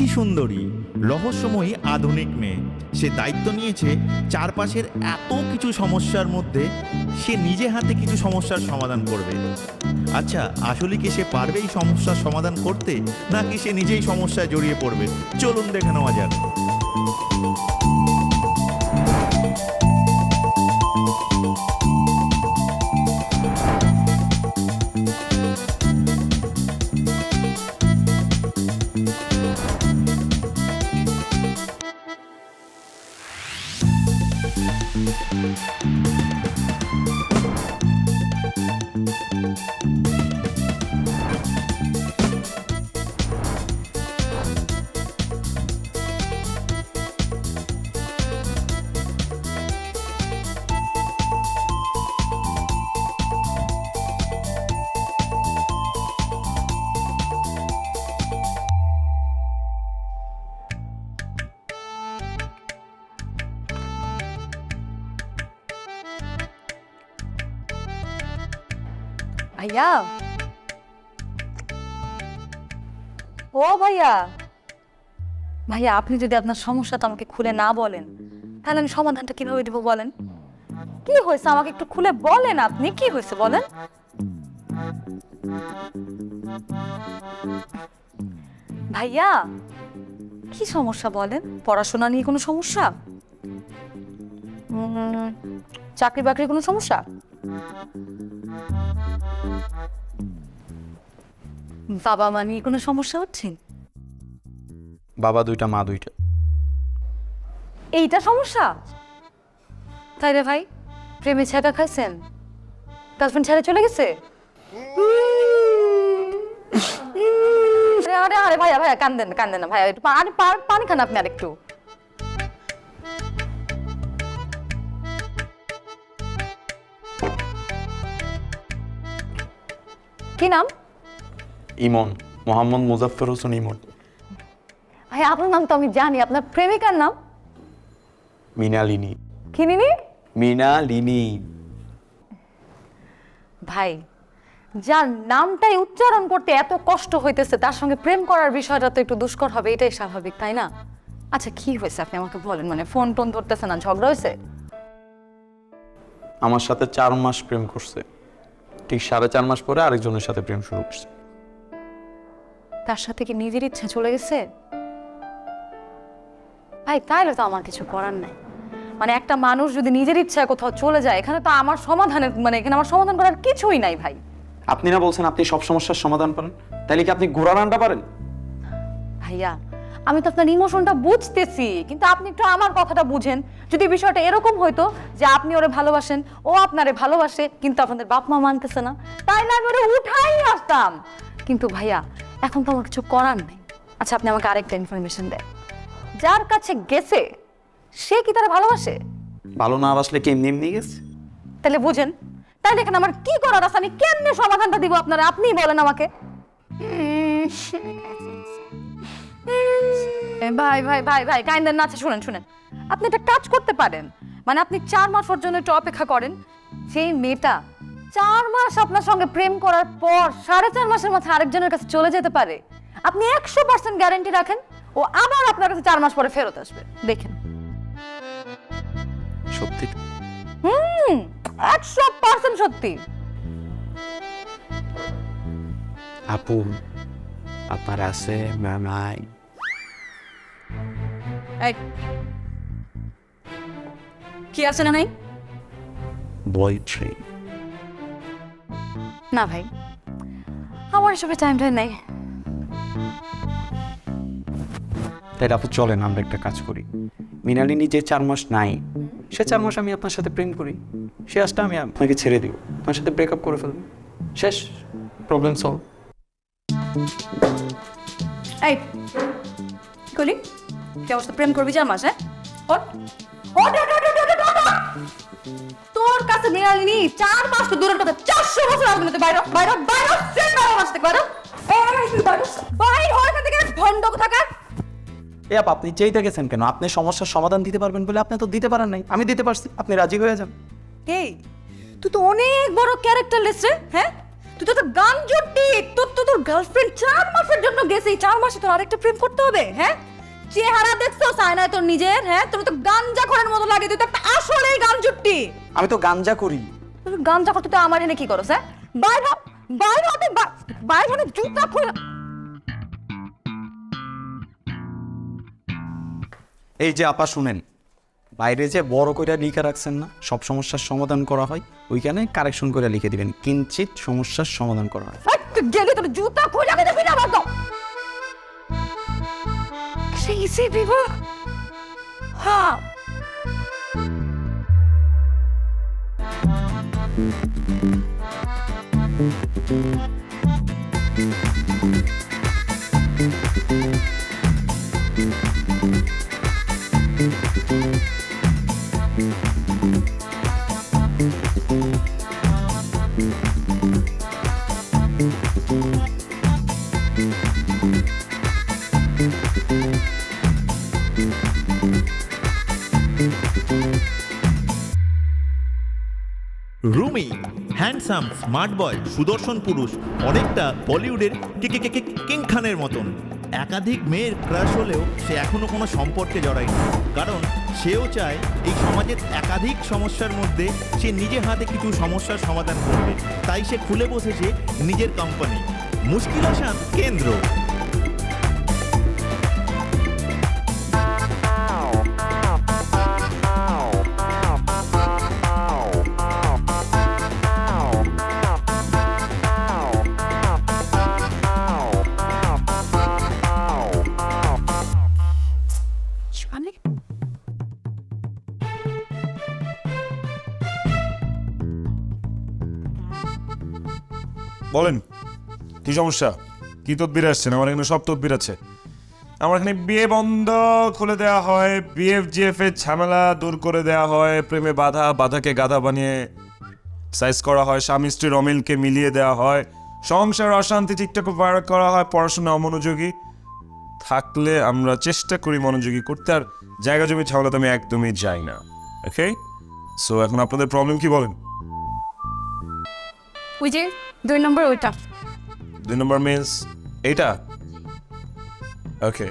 তিথি সুন্দরী রহস্যময়ী আধুনিক মেয়ে। সে দায়িত্ব নিয়েছে চারপাশের এত কিছু সমস্যার মধ্যে সে নিজে হাতে কিছু সমস্যার সমাধান করবে। আচ্ছা, আসলে কি সে পারবে এই সমস্যার সমাধান করতে, নাকি সে নিজেই সমস্যায় জড়িয়ে পড়বে? চলুন দেখে নেওয়া যাক। ভাইয়া, ও ভাইয়া, ভাইয়া আপনি যদি আপনার সমস্যাটা আমাকে খুলে না বলেন তাহলে আমি সমাধানটা কিভাবে দেবো বলেন? কি হয়েছে আমাকে একটু খুলে বলেন, আপনি কি হয়েছে বলেন। ভাইয়া কি সমস্যা বলেন? পড়াশোনা নিয়ে কোনো সমস্যা? চাকরি বাকরির কোনো সমস্যা? বাবা মা নিয়ে কোনো সমস্যা হচ্ছে? বাবা দুইটা মা দুইটা। এইটা সমস্যা? তাই রে ভাই, প্রেমে ছ্যাঁকা খাইছেন? গার্লফ্রেন্ড ছেড়ে চলে গেছে? আরে আরে আরে ভাইয়া ভাইয়া কান্দেন কান্দেন না ভাইয়া, একটু পানি খান আপনি আরেকটু। কি নাম? ইমন, মোহাম্মদ মুজাফফর হোসেন ইমন। ভাই আপনার নাম তো আমি জানি, আপনার প্রেমিকার নাম? মৃণালিনী। কি নিনি? মৃণালিনী। ভাই যার নামটাই উচ্চারণ করতে এত কষ্ট হইতেছে তার সঙ্গে প্রেম করার বিষয়টা তো একটু দুষ্কর হবে, এটাই স্বাভাবিক তাই না? আচ্ছা কি হয়েছে আপনি আমাকে বলেন, মানে ফোন টোন ধরতেছে না, ঝগড়া হয়েছে? আমার সাথে 4 মাস প্রেম করছে, ঠিক 4.5 মাস পরে আরেকজনের সাথে প্রেম শুরু করছে। তার সাথে কি নিজের ইচ্ছা চলে গেছে? ভাই তাইলে তো আমার কিছু করার নাই। মানে একটা মানুষ যদি নিজের ইচ্ছায় কোথাও চলে যায়, এখানে তো আমার সমাধানের মানে এখানে আমার সমাধান করার কিছুই নাই ভাই। আপনি না বলছেন আপনি সব সমস্যার সমাধান পারেন, তাইলে কি আপনি ঘোড়া রান্না পারেন? ভাইয়া আমি তো আপনার ইমোশনটা বুঝতেছি, কিন্তু আপনি একটু আমার কথাটা বুঝেন। যদি বিষয়টা এরকম হইতো যে আপনি ওরে ভালোবাসেন, ও আপনারে ভালোবাসে, কিন্তু আপনাদের বাপ মা মানতেছে না, তাইলে আমি ওরে উঠাই আসতাম। কিন্তু ভাইয়া এখন তো আমার কিছু করার নেই। আচ্ছা আপনি আমাকে আরেকটা ইনফরমেশন দেন, যার কাছে গেছে সে কি তারা ভালোবাসে? ভালো না বাসলে কি এমনি এমনি গেছে? তাহলে বুঝেন, তাহলে এখানে আমার কি করার আছে? আমি কেমনে সমাধানটা দিব আপনারা, আপনিই বলেন আমাকে। ভাই ভাই ভাই ভাই কাইন্দেন না। আচ্ছা শুনেন শুনেন, আপনি একটা কাজ করতে পারেন, মানে আপনি 4 মাস পর্যন্ত একটু অপেক্ষা করেন। সেই মেয়েটা 4 মাস আপনার সঙ্গে প্রেম করার পর 4.5 মাসের মাথায় আরেকজনের কাছে চলে যেতে পারে। আপনি 100% গ্যারান্টি রাখেন ও আবার আপনার কাছে 4 মাস পরে ফেরত আসবে, দেখেন। সত্যি? 100% সত্যি। আপু আপনার আছে নাই? এই কি আছে না নাই? বয়ফ্রেন্ড? না ভাই, আমার এসবের টাইমটা নাই। তাই আপু চলেন আমরা একটা কাজ করি। মৃণালিনী যে 4 মাস নাই, সে 4 মাস আমি আপনার সাথে প্রেম করি, সে আসটা আমি আপনাকে ছেড়ে দিব, আপনার সাথে ব্রেকআপ করে ফেলবো, শেষ, প্রবলেম সলভ। এই কি করলি? কি অবস্থা? প্রেম করবি 4 মাস? হ্যাঁ ওঠ, ওঠ, ওঠ, ওঠ, ওঠ, ওঠ, ওঠ। তোর কাছে মৃণালিনী 4 মাস তো দূরের কথা, 400 বছর আসবে না। বাইরে বাইরে বাইরে বাইরে মাস থেকে বাইরে বাইরে হয় এখান থেকে, ভণ্ড কোথাকার। এ আপনি চেয়ে গেছেন কেন? আপনি সমস্যার সমাধান দিতে পারবেন বলে আপনি তো দিতে পারেন নাই, আমি দিতে পারছি, আপনি রাজি হয়ে যান। এই তুই তো অনেক বড় ক্যারেক্টারলেস রে। হ্যাঁ তুই তো গান জুটি, তোর গার্লফ্রেন্ড 4 মাসের জন্য গেছে, 4 মাসে তোর আরেকটা প্রেম করতে হবে? হ্যাঁ, চেহারা দেখছো সায়নায় তোর নিজের? হ্যাঁ, তোর তো গাঞ্জা করার মতো লাগে, তুই তো একটা আসলেই গান জুটি। আমি তো গাঞ্জা করি। তুই গাঞ্জা করতে তো আমার এনে কি করছ? হ্যাঁ, বাইরে জুতা খুলে। এই যে আপা শুনেন, বাইরে যে বড় কইরা লিখে রাখছেন না সব সমস্যার সমাধান করা হয়, ওইখানে কারেকশন করে লিখে দিবেন কিঞ্চিত সমস্যার সমাধান করা হয়। তুই গেলে তোর জুতা খুলে আমি দেবি না বাদ দাও। সেই বিবাহ, হ্যাঁ রুমি হ্যান্ডসাম স্মার্ট বয় সুদর্শন পুরুষ, অনেকটা বলিউডের কিং খানের মতন। একাধিক মেয়ের ক্রাশ হলেও সে এখনো কোনো সম্পর্কে জড়ায়নি, কারণ সেও চায় এই সমাজের একাধিক সমস্যার মধ্যে সে নিজে হাতে কিছু সমস্যার সমাধান করবে। তাই সে খুলে বসেছে নিজের কোম্পানি মুশকিল আসান কেন্দ্র। বলেন কি সমস্যা, কি তদবির আসছেন? আমার এখানে সব তদবির আছে। আমার এখানে বিয়ে বন্ধ খুলে দেওয়া হয়, বিএফজিএফ এর ঝামেলা দূর করে দেওয়া হয়, প্রেমে বাধাকে গাধা বানিয়ে সাইজ করা হয়, স্বামী স্ত্রীর অমিলকে মিলিয়ে দেওয়া হয়, সংসার অশান্তি ঠিকঠাক বার করা হয়, পড়াশোনা অমনোযোগী থাকলে আমরা চেষ্টা করি মনোযোগী করতে, আর জায়গা জমি ঝামেলাতে আমি একদমই যাই না। ওকে, সো এখন আপনাদের প্রবলেম কি বলেন? ওই যে 2 নম্বর ওইটা। 2 নম্বর মিন্স এইটা? ওকে,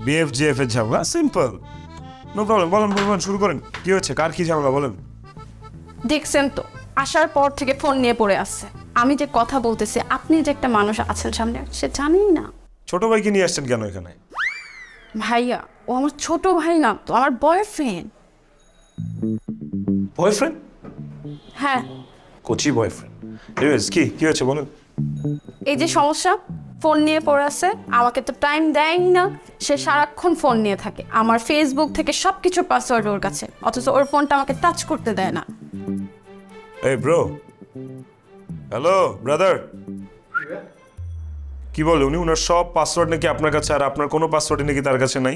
বিএফজিএফ এর ঝামেলা, সিম্পল, নো প্রবলেম। বলেন শুরু করেন, কি হচ্ছে, কার কি ঝামেলা বলেন। দেখছেন তো, আসার পর থেকে ফোন নিয়ে পড়ে আসছে। আমি যে কথা বলতেছি, আপনি যে একটা মানুষ আছেন সামনে, সে জানেই না। ছোট ভাইকে নিয়ে আসছেন কেন এখানে? ভাইয়া, ও আমার ছোট ভাই না তো, আমার বয়ফ্রেন্ড। বয়ফ্রেন্ড? হ্যাঁ। কোচি বয়ফ্রেন্ড? এনিওয়েজ কি হচ্ছে বলেন। এই যে সমস্যা, ফোন নিয়ে পড়ে আছে, আমাকে তো টাইম দেয় না। সে সারাক্ষণ ফোন নিয়ে থাকে, আমার ফেসবুক থেকে সব কিছু পাসওয়ার্ড ওর কাছে, অথচ ওর ফোনটা আমাকে টাচ করতে দেয় না। এই ব্রো, হ্যালো ব্রাদার, কি বলে উনি? ওনার সব পাসওয়ার্ড নাকি আপনার কাছে, আর আপনার কোনো পাসওয়ার্ড নাকি তার কাছে নাই?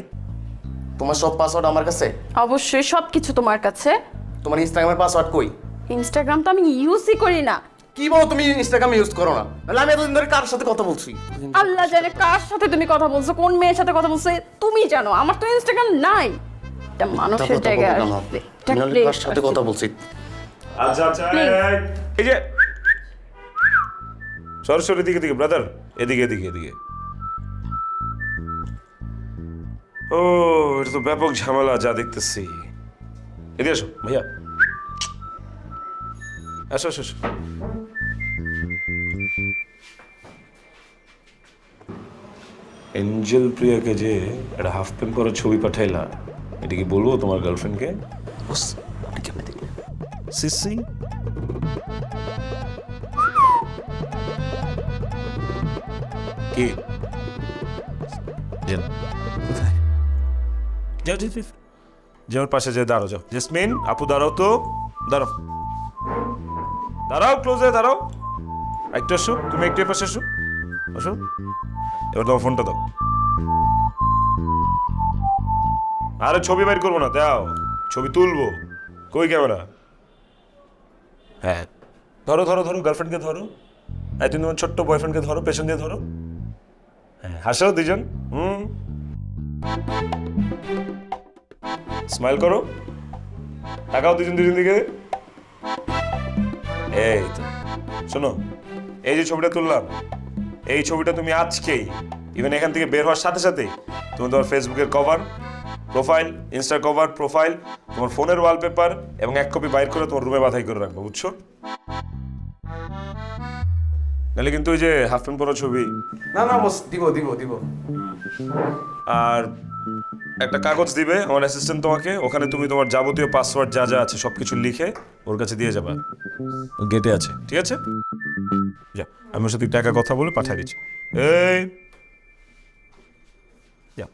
তোমার সব পাসওয়ার্ড আমার কাছে? অবশ্যই সব কিছু তোমার কাছে। তোমার ইনস্টাগ্রামের পাসওয়ার্ড কই? ইনস্টাগ্রাম তো আমি ইউজই করি না। কি বলো, তুমি ইনস্টাগ্রাম ইউজ করো না? তাহলে আমি এতদিন ধরে কার সাথে কথা বলছি? আল্লাহ জানে কার সাথে তুমি কথা বলছো, কোন মেয়ের সাথে কথা বলছো তুমি জানো। আমার তো ইনস্টাগ্রাম নাই। এটা মানুষের জায়গায় আসবে। আমি কার সাথে কথা বলছি? আচ্ছা, এই যে সরাসরি দিকে ব্রাদার, এদিকে। ও, এটা তো ব্যাপক ঝামেলা যা দেখতেছি। এদিকে আসো ভাইয়া, আসো। এঞ্জেল প্রিয়াকে যে একটা হাফ প্যান্ট পরা ছবি পাঠাইলা, এটা কি বলবো তোমার গার্লফ্রেন্ডকে? সিসি কি যাও পাশে যে দাঁড়াও, যাও। জেসমিন আপু দাঁড়াও তো, দাঁড়াও ক্লোজে দাঁড়াও। একটু আসো, তুমি একটু পাশে আসো। এবার দাও ফোনটা দাও। আরে ছবি বের করবো না, দাও ছবি তুলবো। কই ক্যামেরা? হ্যাঁ, ধরো গার্লফ্রেন্ডকে ধরো। তুমি তোমার ছোট্ট বয়ফ্রেন্ডকে ধরো, পেছন দিয়ে ধরো। হ্যাঁ, হাসো দুজন। স্মাইল করো, তাকাও দুজন দিকে। এই তো শোনো, এই যে ছবিটা তুললাম, এই ছবিটা তুমি আজকেই ইভেন এখান থেকে বের হওয়ার সাথে সাথেই তুমি তোমার ফেসবুকের কভার, প্রোফাইল, ইনস্টার কভার, প্রোফাইল, তোমার ফোনের ওয়ালপেপার এবং 1 কপি বাইর করে তোমার রুমে বাঁধাই করে রাখবো, বুঝছো? নাহলে কিন্তু ওই যে হাফ প্যান্ট পরা ছবি না না বস, দিব দিব দিব। আর একটা কাগজ দিবে আমার অ্যাসিস্ট্যান্ট তোমাকে, ওখানে তুমি তোমার যাবতীয় পাসওয়ার্ড যা যা আছে সবকিছু লিখে ওর কাছে দিয়ে যাবা, গেটে আছে, ঠিক আছে? যা, আমি ওর সাথে টাকা কথা বলে পাঠিয়ে দিচ্ছি। এই যাও,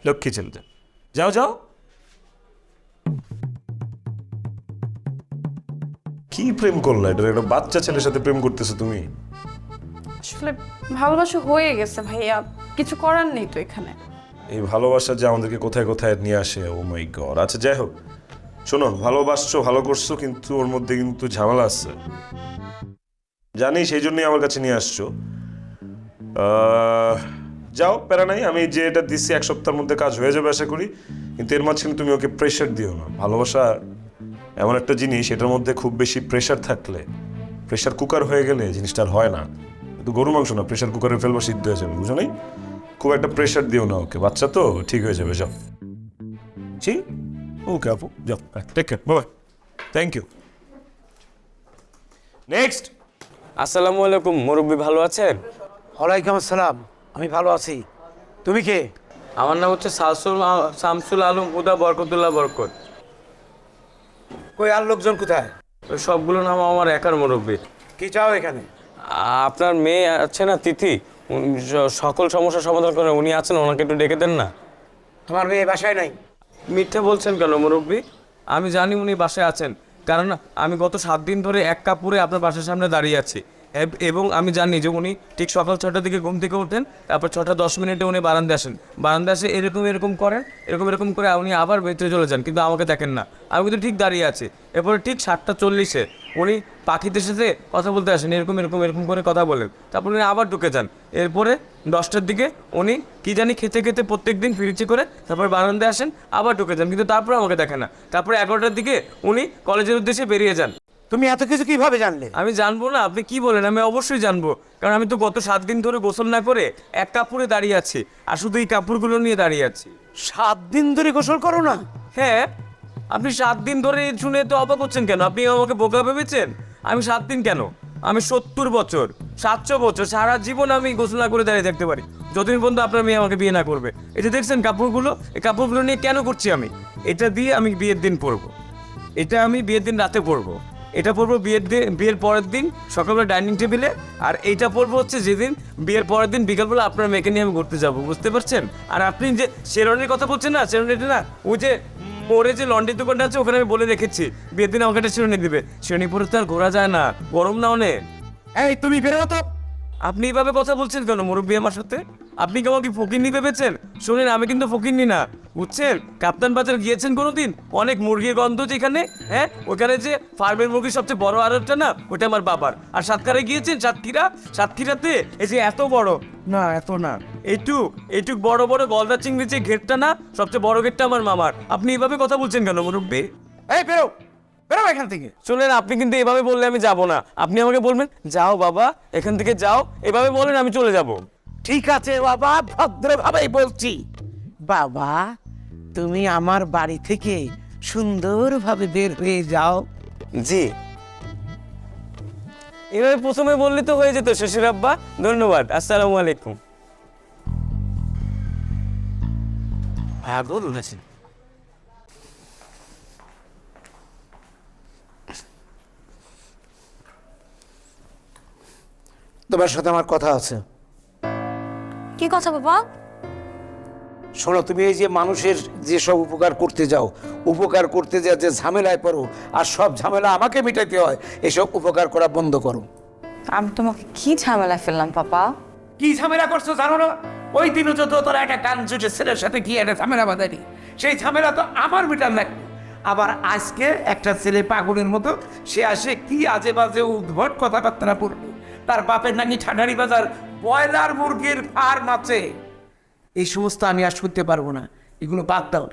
লক্ষ্মী ছেলে, যাও যাও। কি প্রেম করলা? এটা একটা বাচ্চা ছেলের সাথে প্রেম করতেছো তুমি? আসলে ভালোবাসা হয়ে গেছে ভাইয়া, কিছু করার নেই তো এখানে। এই ভালোবাসা যে আমাদেরকে কোথায় কোথায় নিয়ে আসে, ও মাই গড। আচ্ছা যাই হোক, শোনো, ভালোবাসছো, ভালো করছো, কিন্তু ওর মধ্যে কিন্তু ঝামেলা আছে জানি, সেই জন্যই আমার কাছে নিয়ে আসছো। যাও, প্যারা নাই, আমি যে এটা দিচ্ছি 1 সপ্তাহের মধ্যে কাজ হয়ে যাবে আশা করি, কিন্তু এর মাঝখানে তুমি ওকে প্রেশার দিও না। ভালোবাসা এমন একটা জিনিস, এটার মধ্যে খুব বেশি প্রেশার থাকলে, প্রেশার কুকার হয়ে গেলে জিনিসটা আর হয় না। কিন্তু গরু মাংস না, প্রেশার কুকারে ফেলবো, সিদ্ধ হয়ে যাবে, বুঝো নাই? খুব একটা প্রেশার দিও না ওকে, বাচ্চা তো, ঠিক হয়ে যাবে, যাও। জি ওকে আপু, যাও, take care, bye, thank you. Next. আসসালামু আলাইকুম, মুরব্বী ভালো আছেন? ওয়ালাইকুম আসসালাম, আমি ভালো আছি। তুমি কে? আমার নাম হচ্ছে শামসুল আলম হুদা বরকতুল্লাহ বরকত। কই আর লোকজন কোথায়? ওই সবগুলো নাম আমার একার মুরব্বী। কি চাও এখানে? আপনার মেয়ে আছে না তিথি, সকল সমস্যার সমাধান করে, উনি আছেন, ওনাকে একটু ডেকে দেন না। আমার মেয়ে বাসায় নাই। মিথ্যা বলছেন কেন মুরব্বী? আমি জানি উনি বাসায় আছেন, কারণ আমি গত 7 দিন ধরে 1 কাপ পরে আপনার বাসার সামনে দাঁড়িয়ে আছি, এবং আমি জানি যে উনি ঠিক সকাল 6টার দিকে ঘুম থেকে ওঠেন, তারপর 6:10 উনি বারান্দায় আসেন, বারান্দায় এসে এরকম করেন, এরকম করে উনি আবার ভেতরে চলে যান, কিন্তু আমাকে দেখেন না। আমি কিন্তু ঠিক দাঁড়িয়ে আছি। এরপরে ঠিক 7:40 উনি পাখিদের সাথে কথা বলতে আসেন, এরকম করে কথা বলেন, তারপর উনি আবার ঢুকে যান। এরপরে 10টার দিকে উনি কি জানি খেতে খেতে প্রত্যেক দিন ফিরছি করে তারপর বারান্দায় আসেন, আবার ঢুকে যান, কিন্তু তারপরে আমাকে দেখেন না। তারপরে 11টার দিকে উনি কলেজের উদ্দেশ্যে বেরিয়ে যান। তুমি এত কিছু কিভাবে জানলে? আমি জানবো না? আপনি কি বলেন? আমি অবশ্যই জানবো, কারণ আমি তো গত 7 দিন ধরে গোসল না করে 1 কাপড়ে দাঁড়িয়ে আছি, আর শুধু এই কাপড়গুলো নিয়ে দাঁড়িয়ে আছি। 7 দিন ধরে গোসল করো না? হ্যাঁ, আপনি 7 দিন ধরে শুনে তো অবাক হচ্ছেন কেন? আপনি আমাকে বোকা ভেবেছেন? আমি 7 দিন কেন, আমি 70 বছর, 700 বছর, সারা জীবন আমি গোসল না করে দাঁড়িয়ে থাকতে পারি, যতদিন পর্যন্ত আপনার মেয়ে আমাকে বিয়ে না করবে। এই যে দেখছেন কাপড়গুলো, এই কাপড়গুলো নিয়ে কেন করছি আমি? এটা দিয়ে আমি বিয়ের দিন পরবো, এটা আমি বিয়ের দিন রাতে পরবো, এটা পরবো বিয়ের পরের দিন সকালবেলা ডাইনিং টেবিলে, আর এইটা পরবো হচ্ছে যেদিন বিয়ের পরের দিন বিকালবেলা আপনার মেয়েকে নিয়ে আমি ঘুরতে যাবো, বুঝতে পারছেন? আর আপনি যে শেরওয়ানির কথা বলছেন না, শেরওয়ানিটা না, ওই যে মোড়ে যে লন্ড্রির দোকানটা আছে ওখানে আমি বলে রেখেছি বিয়ের দিন আমাকে একটা শেরওয়ানি দিবে। শেরওয়ানি পরে তো আর ঘোরা যায় না, গরম না অনেক। এই তুমি বেরো তো। আপনি এইভাবে কথা বলছেন কেন মুরব্বী আমার সাথে? আপনি কি আমাকে ফকিন্নি ভেবেছেন? শুনেন, আমি কিন্তু ফকিন্নি না, বুঝছেন? কাপ্তান বাজার গিয়েছেন কোনোদিন? অনেক মুরগির গন্ধ যেখানে, হ্যাঁ, ওখানে যে ফার্মের মুরগির সবচেয়ে বড় আড়তটা না, ওটা আমার বাবার। আর সাতক্ষীরায় গিয়েছেন? সাতক্ষীরাতে এই যে এত বড় না, এত না, এইটুক বড় বড় গলদা চিংড়ি যে ঘেরটা না, সবচেয়ে বড় ঘেরটা আমার মামার। আপনি এইভাবে কথা বলছেন কেন মুরব্বী? এই বেরো, বেরো এখান থেকে। শুনেন, আপনি কিন্তু এভাবে বললে আমি যাব না। আপনি আমাকে বলবেন যাও বাবা, এখান থেকে যাও, এভাবে বলেন আমি চলে যাব। ঠিক আছে বাবা, ভদ্রভাবেই বলছি। বাবা, তুমি আমার বাড়ি থেকে সুন্দরভাবে বের হয়ে যাও। জি, এভাবে প্রথমে বললে তো হয়ে যেত শ্বশুর আব্বা। ধন্যবাদ, আসসালামু আলাইকুম। পাগল হয়েছে। তোমার সাথে আমার কথা আছে। কি কথা বাবা? শোনো, তুমি এই যে মানুষের যেসব উপকার করতে যাও, উপকার করতে যা যে ঝামেলায় পড়ো, আর সব ঝামেলা আমাকে মিটাইতে হয়, এসব উপকার করা বন্ধ করো। আমি তোমাকে কি ঝামেলায় ফেললাম পাপা? কি ঝামেলা করছো জানো না? ওই দিনও তো তোরা একটা কান জুটে ছেলের সাথে কি একটা ঝামেলা বাঁধানি, সেই ঝামেলা তো আমার মিটার না। আবার আজকে একটা ছেলে পাগলের মতো সে আসে কি আজে বাজে উদ্ভট কথাবার্তা পড়লো, তার বাপের নাকি ঠান্ডারি বাজার ব্রয়লার মুরগির ফার্ম আছে। এই সমস্ত আমি আর শুনতে পারবো না, এগুলো বাদ দাও।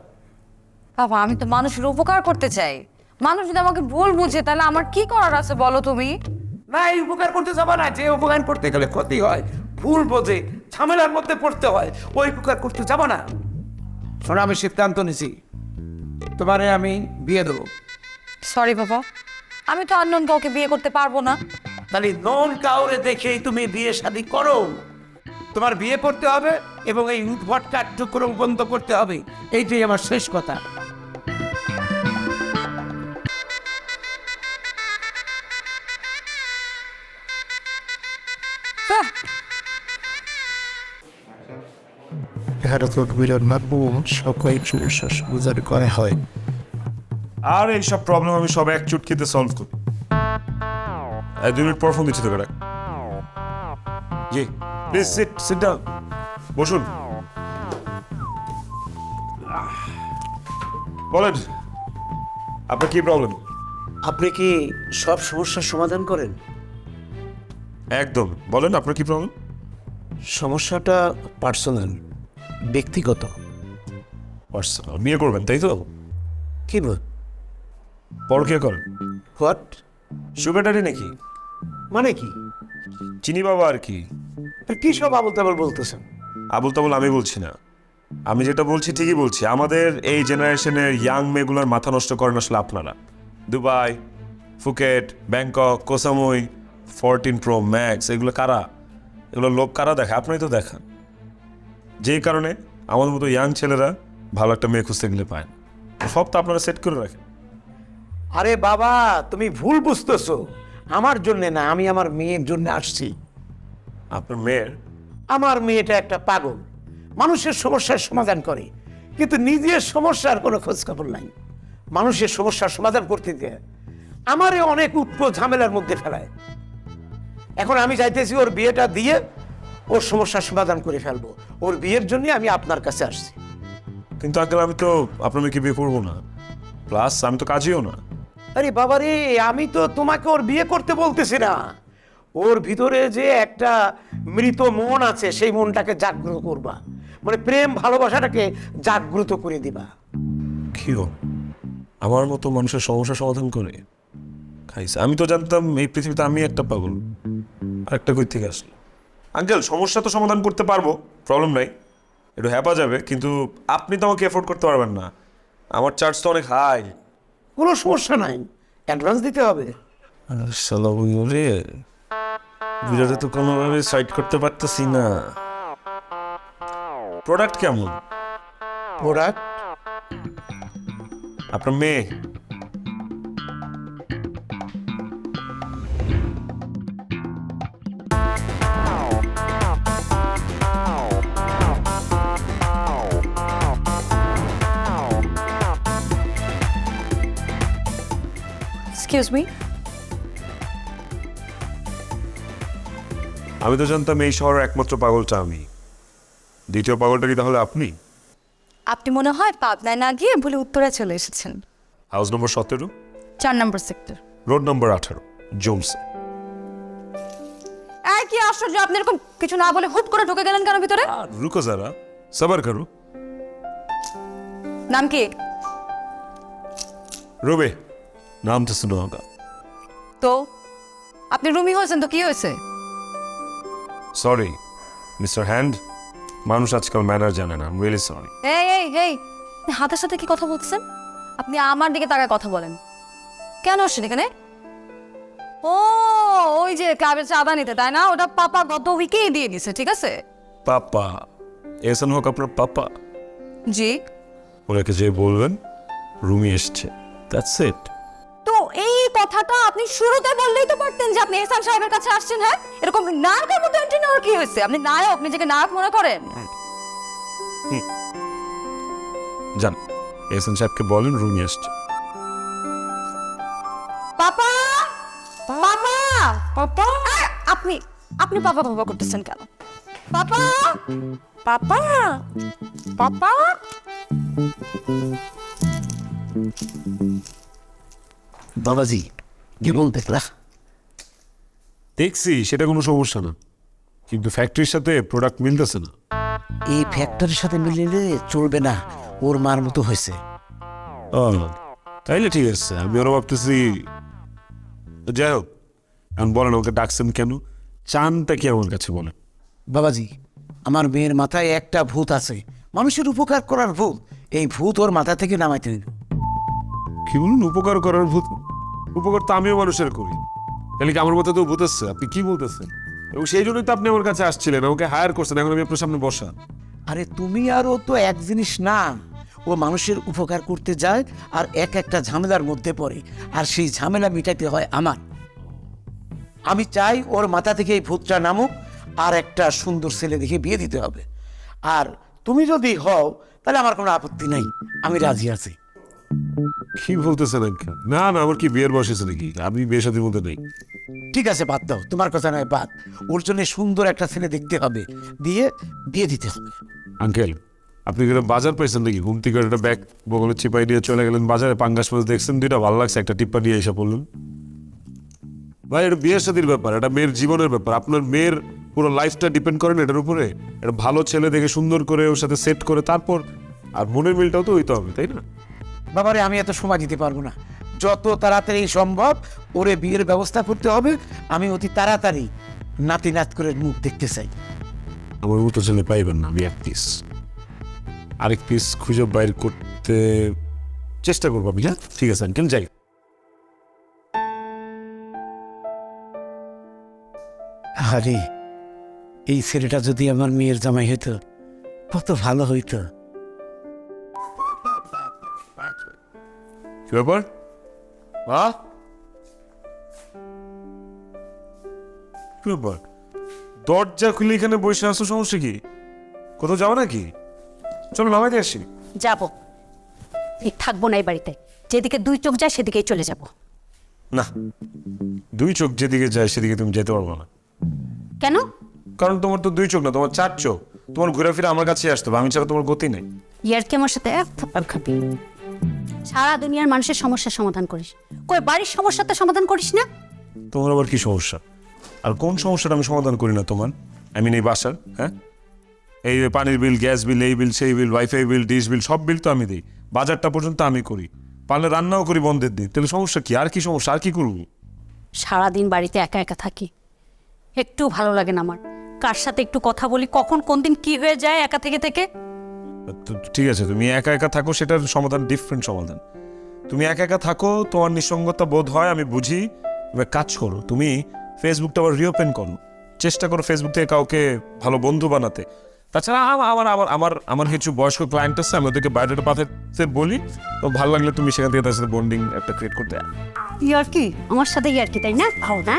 বাবা, আমি তো মানুষের উপকার করতে চাই। মানুষ যদি আমাকে ভুল বুঝে তাহলে আমার কি করার আছে বলো তুমি? না এই উপকার করতে যাবা না, যে উপকার করতে গেলে ক্ষতি হয়, ভুল বোঝে, ঝামেলার মধ্যে পড়তে হয়, ওই উপকার করতে যাবা না। শোনো, আমি সিদ্ধান্ত নিছি, তোমারে আমি বিয়ে দেবো। সরি বাবা, আমি তো আননোন কাউকে বিয়ে করতে পারবো না। তাহলে নন কাউরে দেখেই তুমি বিয়ে শাদী করো। তোমার বিয়ে করতে হবে এবং এই উদ্ভট কার্যক্রম বন্ধ করতে হবে, এইটাই আমার শেষ কথা। আর এইসব প্রবলেম আমি সব এক চুটকিতে সলভ করি। 2 মিনিট পর ফোন দিচ্ছি তোকে। জি প্লিজ সিট ডাউন, বসুন। বলেন আপনার কি প্রবলেম? আপনি কি সব সমস্যার সমাধান করেন? একদম, বলেন আপনার কি প্রবলেম? সমস্যাটা পার্সোনাল, ব্যক্তিগত। পার্সোনাল। বিয়ে করবেন তাই তো? কি বল? পরকীয়া করেন? হোয়াট? সুগার ড্যাডি নাকি? মানে কি? চিনি বাবা আর কি। কি সব আবল তাবল বলতেছেন? আবুল তাবুল আমি বলছি না, আমি যেটা বলছি ঠিকই বলছি। আমাদের এই জেনারেশনের ইয়াং মেয়েগুলোর মাথা নষ্ট করেন আসলে আপনারা। Dubai, Phuket, Bangkok, Koh Samui, 14 Pro Max, এগুলো কারা? এগুলো লোক কারা দেখে? আপনারাই তো দেখান। যেই কারণে আমাদের মতো ইয়াং ছেলেরা ভালো একটা মেয়ে খুঁজতে গেলে পায় না। সব তো আপনারা সেট করে রাখেন। আরে বাবা, তুমি ভুল বুঝতেছো। আমার জন্য না, আমি আমার মেয়ের জন্য আসছি। আপনার মেয়ের? আমার মেয়েটা একটা পাগল, মানুষের সমস্যার সমাধান করে, কিন্তু নিজের সমস্যার কোনো খোঁজ খবর নাই। মানুষের সমস্যার সমাধান করতে গিয়ে আমারে অনেক উৎপ ঝামেলার মধ্যে ফেলায়। এখন আমি চাইতেছি ওর বিয়েটা দিয়ে ওর সমস্যার সমাধান করে ফেলবো। ওর বিয়ের জন্য আমি আপনার কাছে আসছি। কিন্তু আঙ্কেল আমি তো আপনার মেয়েকে বিয়ে করবো না, প্লাস আমি তো কাজেও না। আরে বাবা রে, আমি তো তোমাকে ওর বিয়ে করতে বলতেছি না। ওর ভিতরে যে একটা মৃত মন আছে, সেই মনটাকে জাগ্রত করবা, মানে প্রেম ভালোবাসাটাকে জাগ্রত করে দিবা। কেউ আমার মতো মানুষের সমস্যা সমাধান করে খাইছে? আমি তো জানতাম এই পৃথিবীতে আমি একটা পাগল, আরেকটা কই থেকে আসলো। আঙ্কেল সমস্যা তো সমাধান করতে পারবো, প্রবলেম নাই, একটু হ্যাপা যাবে, কিন্তু আপনি তো আমাকে এফোর্ড করতে পারবেন না। আমার চার্জ তো অনেক হাই। কোনো সমস্যা নাই, অ্যাডভান্স দিতে হবে। বুঝাতে তো কোনোভাবে সাইড করতে পারতেছি না। প্রোডাক্ট কেমন? প্রোডাক্ট? আপনার মেয়ে? এক্সকিউজ মি, আমি তো জানতাম এই শহরের একমাত্র পাগলটা আমি। দ্বিতীয় পাগলটা কি তাহলে আপনি? আপনি মনে হয় পাবনায় না গিয়ে ভুলে উত্তরে চলে এসেছেন। হাউস নম্বর 17, 4 নম্বর সেক্টর, রোড নম্বর 18, জোমসে। এই কি আশ্চর্য, আপনি এরকম কিছু না বলে হুট করে ঢুকে গেলেন কেন ভিতরে? রুকো যারা, সবার করো। নাম কি? রুবে, নাম তো শুনো হোগা। তো আপনি রুমি হয়েছেন তো কি হয়েছে? সরি মিস্টার হ্যান্ড, মানুষ আজকাল ম্যানার জানে না। I really sorry. এই এই এই, আপনি হাতের সাথে কি কথা বলছেন? আপনি আমার দিকে তাকায় কথা বলেন। কেন আসছেন এখানে? ও ওই যে ক্লাবের চাঁদা নিতে, তাই না? ওটা পাপা গত উইকেই দিয়ে দিছে, ঠিক আছে? পাপা? এসন হোক আপনার পাপা? জি। ওনাকে যে বলবেন রুমি এসছে, দ্যাটস ইট। তো এই কথাটা আপনি শুরুতে বললেই তো পারতেন যে আপনি এহসান সাহেবের কাছে আসছেন। হ্যাঁ, এরকম নায়কের মতো এন্ট্রি নেওয়ার কি হয়েছে? আপনি নায়ক, নিজেকে নায়ক মনে করেন? জান, এসন সাহেবকে বলেন রুমি এসছে। পাপা, পাপা, পাপা, আপনি আপনি পাপা পাপা করতেছেন কেন? পাপা, পাপা, পাপা। বাবাজি, কেমন দেখলা? দেখছি, সেটা কোনো সমস্যা না, কিন্তু ফ্যাক্টরির সাথে প্রোডাক্ট মিলতেছে না। এই ফ্যাক্টরির সাথে মিলিয়ে চলবে না, ওর মার মতো হয়েছে। তাইলে ঠিক আছে, আমি ওরা ভাবতেছি। যাই হোক, এখন বলেন ওকে ডাকছেন কেন, চানটা কি আমার কাছে বলেন? বাবাজি, আমার মেয়ের মাথায় একটা ভূত আছে, মানুষের উপকার করার ভূত। এই ভূত ওর মাথা থেকে নামাইতে দিন। কি বলুন উপকার করার ভূত? উপকার তো আমিও মানুষের করি, তাহলে কি আমার মতো তো ভূত আছে? আপনি কি বলতেছেন? এবং সেই জন্যই তো আপনি আমার কাছে আসছিলেন, আমাকে হায়ার করছেন, এখন আমি আপনার সামনে বসা। আরে তুমি আর ও তো এক জিনিস না। ও মানুষের উপকার করতে যায় আর একটা ঝামেলার মধ্যে পড়ে, আর সেই ঝামেলা মিটাইতে হয় আমার। আমি চাই ওর মাথা থেকে এই ভূতটা নামুক, আর একটা সুন্দর ছেলে দেখে বিয়ে দিতে হবে। আর তুমি যদি হও তাহলে আমার কোনো আপত্তি নাই, আমি রাজি আছি। কি বলতেছেন আঙ্কেল? না না, আমার কি বিয়ের বয়স হয়েছে নাকি? আমি বিয়ে সাথে মধ্যে নেই। ঠিক আছে, বাদ দাও, তোমার কথা নয় বাদ। ওর জন্য সুন্দর একটা ছেলে দেখতে হবে, দিয়ে বিয়ে দিতে হবে। আঙ্কেল, আপনি কি বাজার পাইছেন নাকি? ঘুম থেকে একটা ব্যাগ বগলে চিপাই নিয়ে চলে গেলেন বাজারে, পাঙ্গাস মাছ দেখছেন, দুইটা ভালো লাগছে, একটা টিপ্পা নিয়ে এসে পড়লেন। ভাই, এটা বিয়ের সাথীর ব্যাপার, এটা মেয়ের জীবনের ব্যাপার। আপনার মেয়ের পুরো লাইফটা ডিপেন্ড করেন এটার উপরে। একটা ভালো ছেলে দেখে সুন্দর করে ওর সাথে সেট করে তারপর, আর মনের মিলটাও তো হইতে হবে, তাই না? বাবারে, আমি এত সময় দিতে পারবো না। যত তাড়াতাড়ি সম্ভব ওরে বিয়ের ব্যবস্থা করতে হবে। আমি অতি তাড়াতাড়ি নাতি নাত করে মুখ দেখতে চাই। আমার মতো ছেলে পাইবেন না, আমি এক পিস, আরেক পিস খুঁজে বাইর করতে চেষ্টা করবো আমি। হ্যাঁ, ঠিক আছে আঙ্কেল, যাই। আরে, এই ছেলেটা যদি আমার মেয়ের জামাই হইতো কত ভালো হইতো। কি ব্যাপার মা? কি ব্যাপার, দরজা খুলে এখানে বসে আসো, সমস্যা কি? কোথাও যাবো নাকি? চলো নামাইতে আসি। যাব, ঠিক থাকবো না এই বাড়িতে। যেদিকে দুই চোখ যায় সেদিকেই চলে যাব। না, দুই চোখ যেদিকে যায় সেদিকে তুমি যেতে পারবো না। কেন? কারণ তোমার তো দুই চোখ না, তোমার চার চোখ। তোমার ঘুরে ফিরে আমার কাছে আসতে হবে, আমি ছাড়া তোমার গতি নেই। ইয়ার কি আমার সাথে এক থাপ্পড় খাবি? সারা দুনিয়ার মানুষের সমস্যার সমাধান করিস, কই বাড়ির সমস্যাটা সমাধান করিস না? তোমার আবার কি সমস্যা? আর কোন সমস্যাটা আমি সমাধান করি না তোমার? আই মিন এই বাসার। হ্যাঁ, এই পানির বিল, গ্যাস বিল, এই বিল, সেই বিল, ওয়াইফাই বিল, ডিশ বিল, সব বিল তো আমি দিই। বাজারটা পর্যন্ত আমি করি, পারলে রান্নাও করি বন্ধের দিন। তাহলে সমস্যা কি? আর কি সমস্যা? আর কি করবো? সারাদিন বাড়িতে একা একা থাকি, একটু ভালো লাগে না আমার। কার সাথে একটু কথা বলি, কখন কোন দিন কি হয়ে যায় একা থেকে থেকে। তো ঠিক আছে, তুমি একা একা থাকো, সেটার সমাধান ডিফারেন্ট সমাধান। তুমি একা একা থাকো, তোমার নিঃসঙ্গতা বোধ হয়, আমি বুঝি। এবার কাজ করো, তুমি ফেসবুকটা আবার রিওপেন করো, চেষ্টা করো ফেসবুক থেকে কাউকে ভালো বন্ধু বানাতে। তাছাড়া আমার আমার আমার আমার কিছু বয়স্ক ক্লায়েন্ট আছে, আমি ওদেরকে বায়োডাটা পাঠাতে বলি, তো ভালো লাগলে তুমি সেখান থেকে তার সাথে বন্ডিং একটা ক্রিয়েট করতে। ইয়ার কি আমার সাথে ইয়ার কি, তাই না? ভাও না,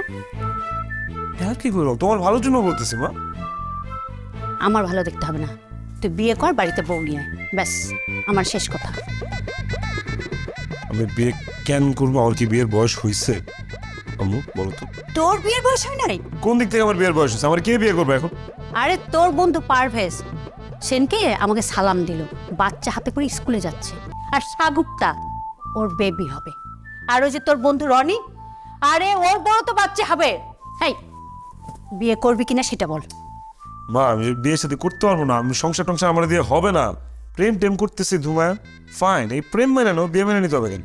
হ্যাঁ, কি করো? তোমার ভালোর জন্য বলতেছি মা। আমার ভালো দেখতে হবে না, তুই বিয়ে কর, বাড়িতে বউ নিয়ে আয়, ব্যাস আমার শেষ কথা। আমি বিয়ে কেন করবো? আমার কি বিয়ের বয়স হয়েছে? আম্মু বলো তো, তোর বিয়ের বয়স হয় নাই? কোন দিক থেকে আমার বিয়ের বয়স হয়েছে? আমার কে বিয়ে করবো এখন? আরে তোর বন্ধু পারভেজ সেনকে আমাকে সালাম দিল, বাচ্চা হাতে করে স্কুলে যাচ্ছে। আর সাগুপ্তা, ওর বেবি হবে। আর ওই যে তোর বন্ধু রনি, আরে ওর বড় তো বাচ্চা হবে। এই, বিয়ে করবি কিনা সেটা বল। মা, আমি বিয়ের সাথে করতে পারবো না, আমি সংসার টংসার আমার দিয়ে হবে না। প্রেম টেম করতেছি ধুমায়, ফাইন, এই প্রেম মেনে নাও, বিয়ে মেনে নিতে হবে কেন?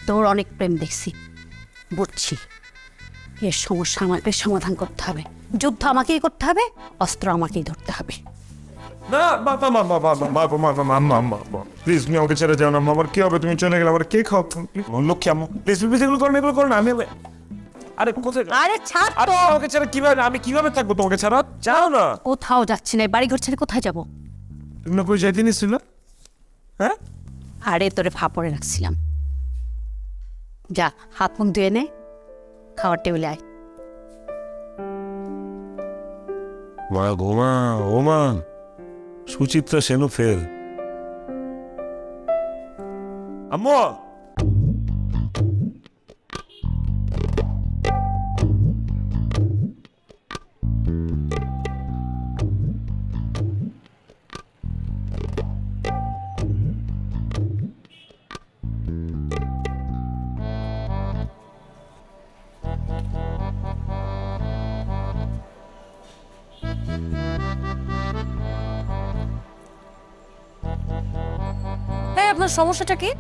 তোর অনেক প্রেম দেখছি, বুঝছি। এর সমস্যা আমাকে সমাধান করতে হবে, যুদ্ধ আমাকেই করতে হবে, অস্ত্র আমাকেই ধরতে হবে। না মা মা মা মা মা মা মা মা মা মা মা প্লিজ, তুমি আমাকে ছেড়ে যাও না। আমার কি হবে? তুমি চলে গেলে আমার কে খাও? লক্ষ্মী আম্মু প্লিজ, প্লিজ এগুলো করো না, এগুলো করো না। আমি আরে কোথায়? আরে ছাড় আরে তো। আমাকে ছাড়া কিভাবে, আমি কিভাবে থাকবো তোমাকে ছাড়া? যাও না। কোথাও যাচ্ছি না, বাড়ি ঘর ছেড়ে কোথায় যাব? তুমি না কই যাইতে নিছিল? হ্যাঁ, আরে তোরে ফাপড়ে রাখছিলাম। যা, হাত মুখ ধুয়ে নে, খাওয়ার টেবিলে আয়। মা গোমা, ও মা, সুচিত্রা সেনও ফেল। আম্মু, হ্যাঁ, আপনার সমস্যাটা কি?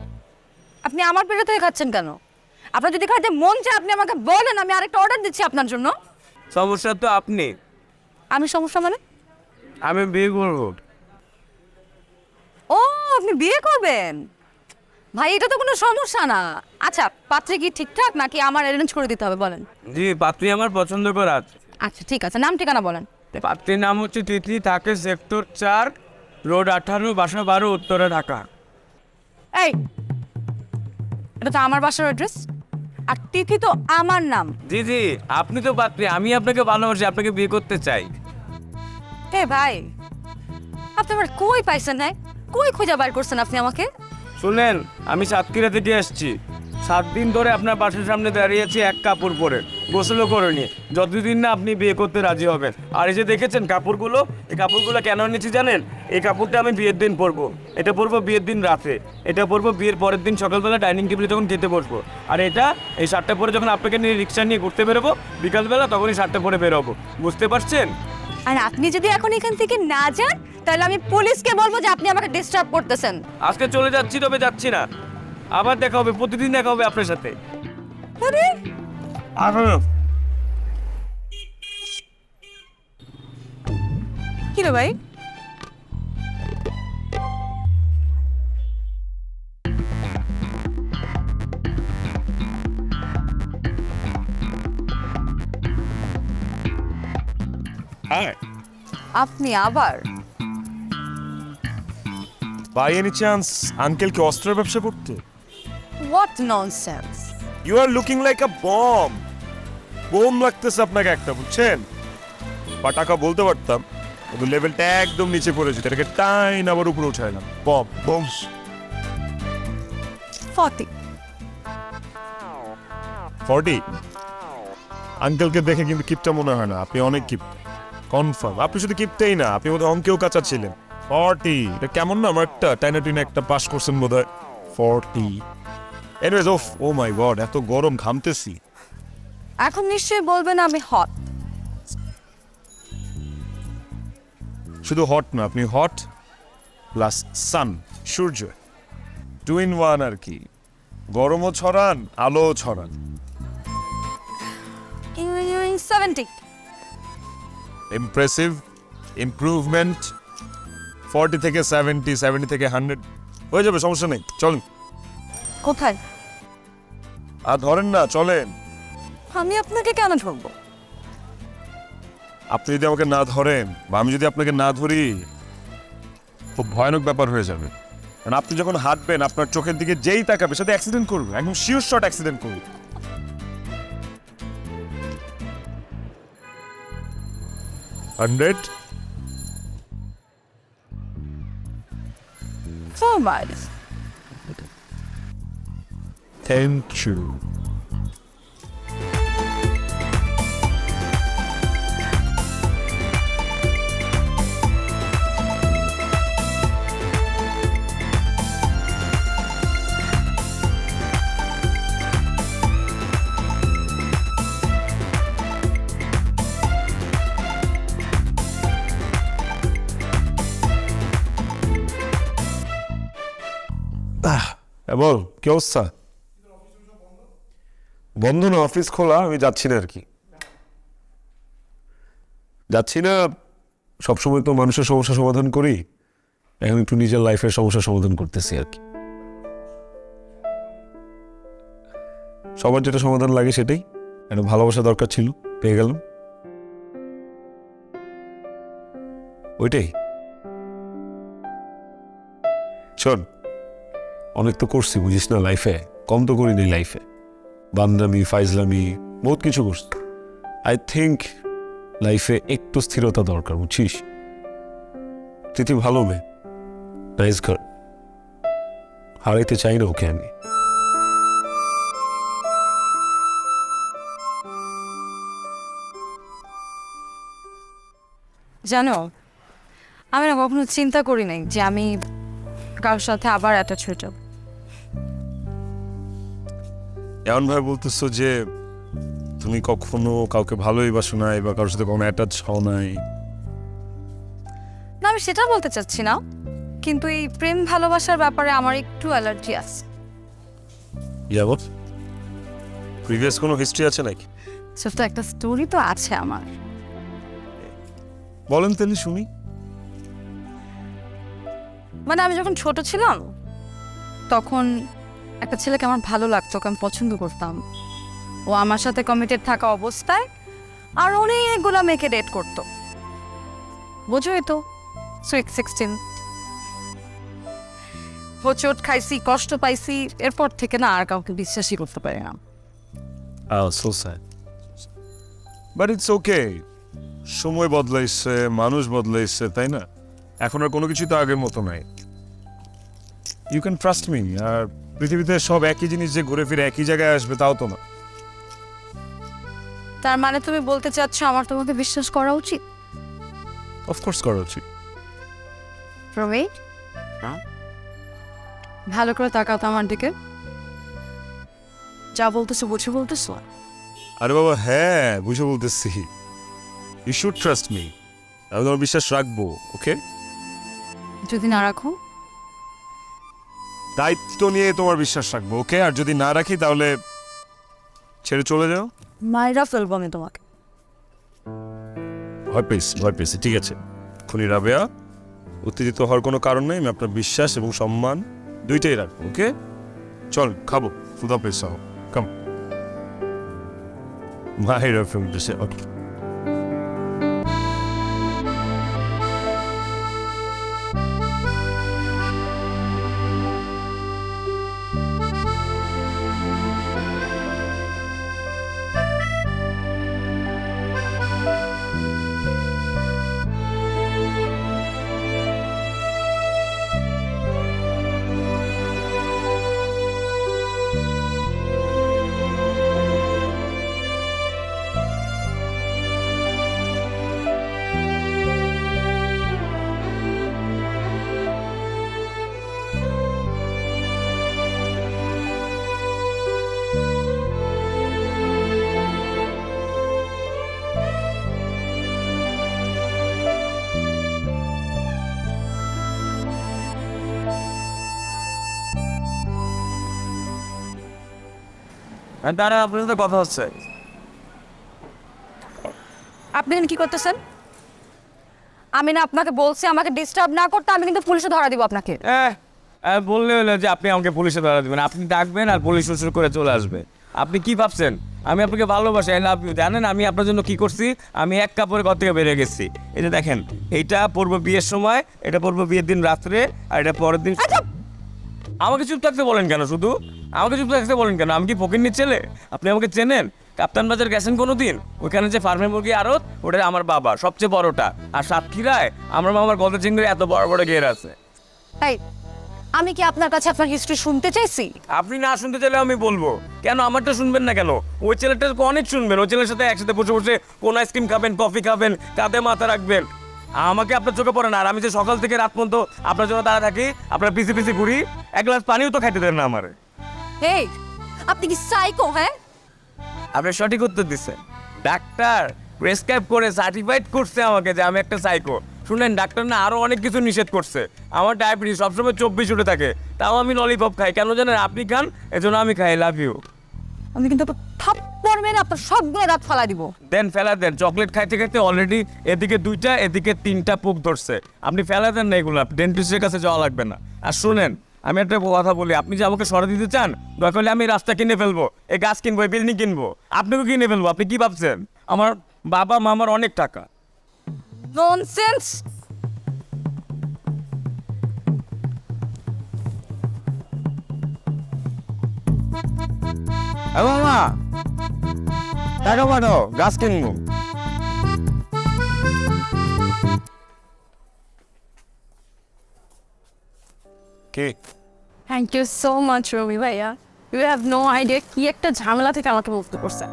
আপনি আমার পেটে থেকে খাচ্ছেন কেন? আপনার যদি খাইতে মন চায় আপনি আমাকে বলেন, আমি আরেকটা অর্ডার দিচ্ছি আপনার জন্য। সমস্যা তো আপনি। আমি সমস্যা মানে? আমি বিয়ে করবো। ও, আপনি বিয়ে করবেন? ভাই এটা তো কোনো সমস্যা না। আচ্ছা, পাত্রে কি ঠিকঠাক নাকি আমার অ্যারেঞ্জ করে দিতে হবে বলেন? জি, পাত্রী আমার পছন্দ করা। আচ্ছা ঠিক আছে, নাম ঠিকানা বলেন। পাত্রীর নাম হচ্ছে তিথি, থাকে সেক্টর 4, রোড 18, বাসা 12, উত্তরা, ঢাকা। এই, এটা তো আমার বাসার অ্যাড্রেস, আর তিথি তো আমার নাম। জি জি, আপনি তো পাত্রী, আমি আপনাকে ভালোবাসি, আপনাকে বিয়ে করতে চাই। এ ভাই, আপনি আমার কই পাইছেন? নাই কই খুঁজে বার করছেন আপনি আমাকে? শুনেন, আমি সাতক্ষীরা থেকে আসছি। 7 দিন ধরে আপনার বাসার সামনে দাঁড়িয়েছি এক কাপড় পরে, গোসলও করিনি, যতদিন না আপনি বিয়ে করতে রাজি হবেন। আর এই যে দেখেছেন কাপড়গুলো, এই কাপড়গুলো কেন নিয়েছি জানেন? এই কাপড়টা আমি বিয়ের দিন পরবো, এটা পরবো বিয়ের দিন রাতে, এটা পরবো বিয়ের পরের দিন সকালবেলা ডাইনিং টেবিলে যখন খেতে বসবো। আর এটা এই শার্টটা পরে যখন আপনাকে নিয়ে রিক্সা নিয়ে ঘুরতে বেরোবো বিকালবেলা, তখন এই শার্টটা পরে বেরোবো। বুঝতে পারছেন? আর আপনি যদি এখন এখান থেকে না যান তাহলে আমি পুলিশকে বলবো যে আপনি আমাকে ডিস্টার্ব করতেছেন। আজকে চলে যাচ্ছি, তবে যাচ্ছি না, আবার দেখা হবে, প্রতিদিন দেখা হবে আপনার সাথে। আরে কি রে ভাই? হ্যাঁ, আপনি আবার? বাই এনি চান্স আঙ্কেল কি অস্ত্রের ব্যবসা করতে? What nonsense! You are looking like a bomb. Bomb লাগতেছে আপনাকে একটা, বুঝছেন? বা টাকা বলতে পারতাম, কিন্তু লেভেলটা একদম নিচে পড়েছে, এটাকে টাইন আবার উপরে উঠাইলাম। Bomb bomb. 40 আঙ্কেলকে দেখে কিন্তু কিপটা মনে হয় না, আপনি অনেক কিপ্ট কনফার্ম। আপনি শুধু কিপটেই না, আপনি বোধহয় অঙ্কেও কাঁচা ছিলেন। 40 এটা কেমন না, আমার একটা টাইনা টিনা একটা পাস করছেন বোধহয়। 40 এনিওয়েজ, ওফ ও মাই গড, এত গরম, ঘামতেছি। এখন নিশ্চয়ই বলবেন আমি হট। শুধু হট না, আপনি হট প্লাস সান, সূর্য, 2 in 1 আর কি। গরমও ছড়ান, আলোও ছড়ান। 70। Impressive improvement. 40 থেকে 70, 70 থেকে 100 হয়ে যাবে, সমস্যা নেই, চলুন। কোথায়? আর ধরেন না, চলেন। আমি আপনাকে কেন ধরবো? আপনি যদি আমাকে না ধরেন বা আমি যদি আপনাকে না ধরি, খুব ভয়ানক ব্যাপার হয়ে যাবে। কারণ আপনি যখন হাঁটবেন আপনার চোখের দিকে যেই তাকাবে সাথে অ্যাক্সিডেন্ট করবে, একদম শিওর শট অ্যাক্সিডেন্ট করবে। So much. Thank you. বল, কি অবস্থা? বন্ধ না, অফিস খোলা, আমি যাচ্ছি না আর কি। যাচ্ছি না, সবসময় তো মানুষের সমস্যা সমাধান করি, এখন একটু নিজের লাইফের সমস্যা সমাধান করতেছি আর কি। সবার যেটা সমাধান লাগে সেটাই, একটা ভালোবাসা দরকার ছিল, পেয়ে গেলাম, ওইটাই। শোন, অনেক তো করছি বুঝিস না লাইফে, কম তো করিনি লাইফে। বান্দামি, ফাইজলামি, বহুত কিছু করছি। আই থিঙ্ক লাইফে একটু স্থিরতা দরকার, বুঝছিস? তিথি ভালো মেয়ে, নাইস গার্ল, হারাইতে চাই না ওকে আমি। জানো, আমি না কখনো চিন্তা করি নাই যে আমি কারোর সাথে আবার অ্যাটাচ হয়ে যাব। এমন ভাবে বলতেছো যে তুমি কখনো কাউকে ভালোই বাসো নাই বা কারোর সাথে কখনো অ্যাটাচ হও নাই। না, আমি সেটা বলতে চাচ্ছি না, কিন্তু এই প্রেম ভালোবাসার ব্যাপারে আমার একটু অ্যালার্জি আছে। যেমন প্রিভিয়াস কোনো হিস্ট্রি আছে নাকি? সব তো একটা স্টোরি তো আছে আমার। বলেন তাহলে শুনি। মানে আমি যখন ছোট ছিলাম তখন একটা ছেলেকে আমার ভালো লাগতো, ওকে আমি পছন্দ করতাম। ও আমার সাথে কমিটেড থাকা অবস্থায় আর অনেকগুলা মেয়েকে ডেট করতো, বোঝোই তো, সুইট 16। হোঁচট খাইছি, কষ্ট পাইছি, এরপর থেকে না আর কাউকে বিশ্বাসই করতে পারি না। So sad, but it's okay. সময় বদলাইছে, মানুষ বদলাইছে, তাই না? এখন আর কোনো কিছু তো আগের মতো নাই। You can trust me. আর পৃথিবীতে সব একই জিনিস যে ঘুরে ফিরে একই জায়গায় আসবে তাও তো না। তার মানে তুমি বলতে চাচ্ছ আমার তোমাকে বিশ্বাস করা উচিত? অফকোর্স করা উচিত। রবি, ভালো করে তাকাও তো আমার দিকে। যা বলতেছো বুঝে বলতেছো? আরে বাবা হ্যাঁ, বুঝে বলতেছি। You should trust me. আমি তোমার বিশ্বাস রাখবো, ওকে? যদি না রাখো? দায়িত্ব নিয়ে তোমার বিশ্বাস রাখবো, ওকে? আর যদি না রাখি তাহলে ছেড়ে চলে যাও। মায়েরা ফেলবো আমি তোমাকে। ভয় পেয়েছি, ঠিক আছে। খুনি রাবেয়া, উত্তেজিত হওয়ার কোনো কারণ নেই। আমি আপনার বিশ্বাস এবং সম্মান দুইটাই রাখবো, ওকে? চল খাবো, ফুদা পেয়েছ, কাম। মাহিরা ফিল্ম দিছে, ওকে। তারা আপনার সাথে কথা হচ্ছে। আপনি কি করতেছেন? আমি না আপনাকে বলছি আমাকে ডিস্টার্ব না করতে, আমি কিন্তু পুলিশে ধরা দিব আপনাকে। বললে হলো যে আপনি আমাকে পুলিশে ধরা দেবেন, আপনি ডাকবেন আর পুলিশ উসুর করে চলে আসবে। আপনি কি ভাবছেন আমি আপনাকে ভালোবাসি? I love you. জানেন আমি আপনার জন্য কি করছি? আমি এক কাপড়ে ঘর থেকে বেরিয়ে গেছি। এই যে দেখেন, এইটা পড়বো বিয়ের সময়, এটা পড়বো বিয়ের দিন রাত্রে, আর এটা পরের দিন। আমাকে চুপ থাকতে বলেন কেন? শুধু আমাকে চুপ থাকতে বলেন কেন? আমি কি ফকিন্নির ছেলে? আপনি আমাকে চেনেন? কাপ্তান বাজার গেছেন কোনো দিন? ওইখানে যে ফার্মের মুরগি আড়ত, ওটা আমার বাবা, সবচেয়ে বড়টা। আর সাতক্ষীরায় আমার মামার গলদা চিংড়ি এত বড় বড় গের আছে। এই, আমি কি আপনার কাছে আপনার হিস্ট্রি শুনতে চাইছি? আপনি না শুনতে চাইলে আমি বলবো কেন? আমারটা শুনবেন না কেন? ওই ছেলেটা অনেক শুনবেন। ওই ছেলের সাথে একসাথে বসে বসে কোন আইসক্রিম খাবেন, কফি খাবেন, কাঁধে মাথা রাখবেন। আমাকে আপনার চোখে পড়ে না। আর আমি যে সকাল থেকে রাত পর্যন্ত আপনার জন্য দাঁড়া থাকি, আপনার পিছে পিছে ঘুরি, এক গ্লাস পানিও তো খাইতে দেন না আমারে। এই, আপনি কি সাইকো? হ্যাঁ, আপনি সঠিক উত্তর দিচ্ছেন। ডাক্তার প্রেসক্রাইব করে সার্টিফাইড করছে আমাকে যে আমি একটা সাইকো। শুনেন, ডাক্তার না আরো অনেক কিছু নিষেধ করছে। আমার ডায়াবেটিস সবসময় 24 উঠে থাকে, তাও আমি ললিপপ খাই। কেন জানেন? আপনি খান, এজন্য আমি খাই। Love you. আমি কিন্তু থাপ্পড় মেরে আপনার সবগুলো দাঁত ফালা দিব। দেন, ফেলা দেন। চকলেট খাইতে খাইতে অলরেডি এদিকে 2টা এদিকে 3টা পোক ধরছে। আপনি ফেলা দেন না এগুলো, ডেন্টিস্টের কাছে যাওয়া লাগবে না। আর শুনেন, আমি একটা কথা বলি, আপনি যে আমাকে সরা দিতে চান, দয়া করলে আমি রাস্তা কিনে ফেলবো, এই গাছ কিনবো, এই বিল্ডিং কিনবো, আপনাকেও কিনে ফেলবো। আপনি কি ভাবছেন? আমার বাবা মামার অনেক টাকা। ননসেন্স। মামা টাকা পাঠাও, গাছ কিনবো। কে? Thank you so much Robi ভাইয়া। ইউ হ্যাভ নো আইডিয়া কি একটা ঝামেলা থেকে আমাকে মুক্ত করছে।